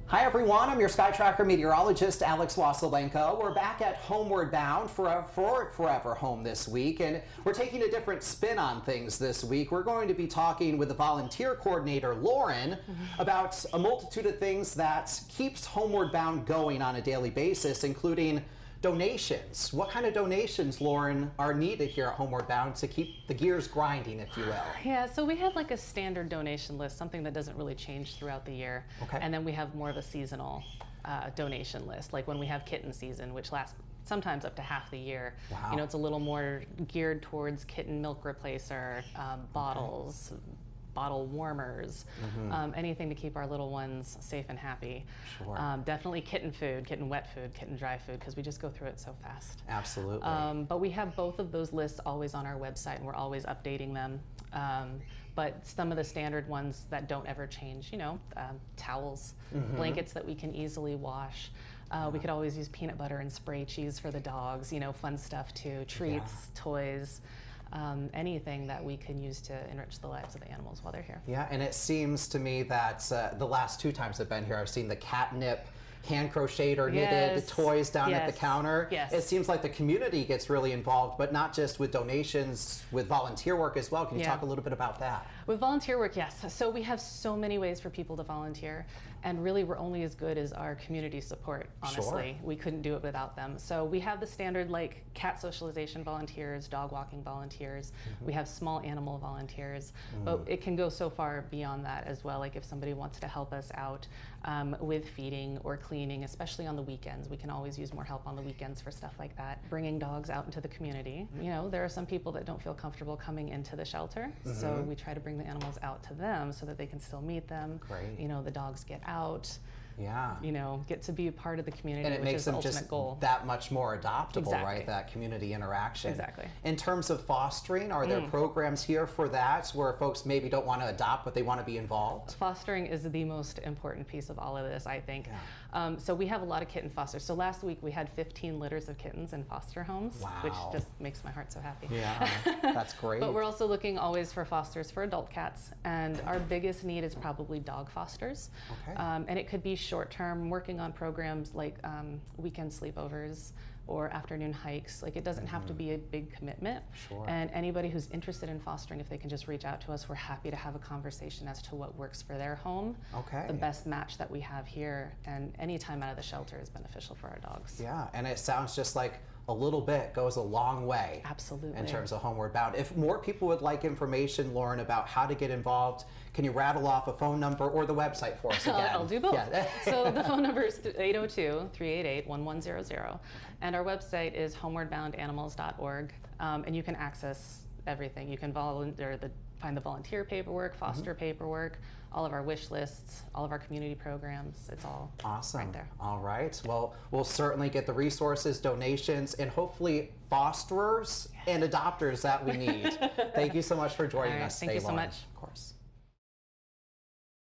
Hi everyone, I'm your SkyTracker meteorologist, Alex Wasylenko. We're back at Homeward Bound for Forever Home this week, and we're taking a different spin on things this week. We're going to be talking with the volunteer coordinator, Lauren, about a multitude of things that keeps Homeward Bound going on a daily basis, including donations. What kind of donations, Lauren, are needed here at Homeward Bound to keep the gears grinding, if you will? Yeah, so we have like a standard donation list, something that doesn't really change throughout the year. Okay. And then we have more of a seasonal donation list, like when we have kitten season, which lasts sometimes up to half the year. Wow. You know, it's a little more geared towards kitten milk replacer, bottles, bottle warmers, anything to keep our little ones safe and happy. Sure. Definitely kitten food, kitten wet food, kitten dry food, because we just go through it so fast. Absolutely. But we have both of those lists always on our website, and we're always updating them. But some of the standard ones that don't ever change, you know, towels, blankets that we can easily wash. We could always use peanut butter and spray cheese for the dogs, you know, fun stuff too, treats, toys. Anything that we can use to enrich the lives of the animals while they're here. Yeah, and it seems to me that the last 2 times I've been here, I've seen the catnip hand crocheted or knitted toys down at the counter. Yes. It seems like the community gets really involved, but not just with donations, with volunteer work as well. Can you talk a little bit about that? With volunteer work, yes. So we have so many ways for people to volunteer, and really we're only as good as our community support, honestly. We couldn't do it without them. So we have the standard like cat socialization volunteers, dog walking volunteers, we have small animal volunteers, but it can go so far beyond that as well. Like if somebody wants to help us out with feeding or cleaning, especially on the weekends. We can always use more help on the weekends for stuff like that. Bringing dogs out into the community. You know, there are some people that don't feel comfortable coming into the shelter, so we try to bring the animals out to them so that they can still meet them. Great. You know, the dogs get out. Yeah. You know, get to be a part of the community, And it which makes is the them ultimate just goal. that much more adoptable, right? That community interaction. Exactly. In terms of fostering, are there programs here for that where folks maybe don't want to adopt, but they want to be involved? Fostering is the most important piece of all of this, I think. So we have a lot of kitten fosters. So last week we had 15 litters of kittens in foster homes, which just makes my heart so happy. Yeah, that's great. But we're also looking always for fosters for adult cats, and our biggest need is probably dog fosters. Okay. And it could be short-term, working on programs like weekend sleepovers or afternoon hikes. Like, it doesn't have to be a big commitment. Sure. And anybody who's interested in fostering, if they can just reach out to us, we're happy to have a conversation as to what works for their home. Okay. The best match that we have here, and any time out of the shelter is beneficial for our dogs. Yeah, and it sounds just like a little bit goes a long way. Absolutely. In terms of Homeward Bound. If more people would like information, Lauren, about how to get involved, can you rattle off a phone number or the website for us again? I'll do both. Yeah. So the phone number is 802-388-1100, and our website is homewardboundanimals.org, and you can access everything. You can find the volunteer paperwork, foster paperwork, all of our wish lists, all of our community programs. It's all right there. All right. Well, we'll certainly get the resources, donations, and hopefully fosterers and adopters that we need. Thank you so much for joining us today, Thank you so Lauren. much. Of course.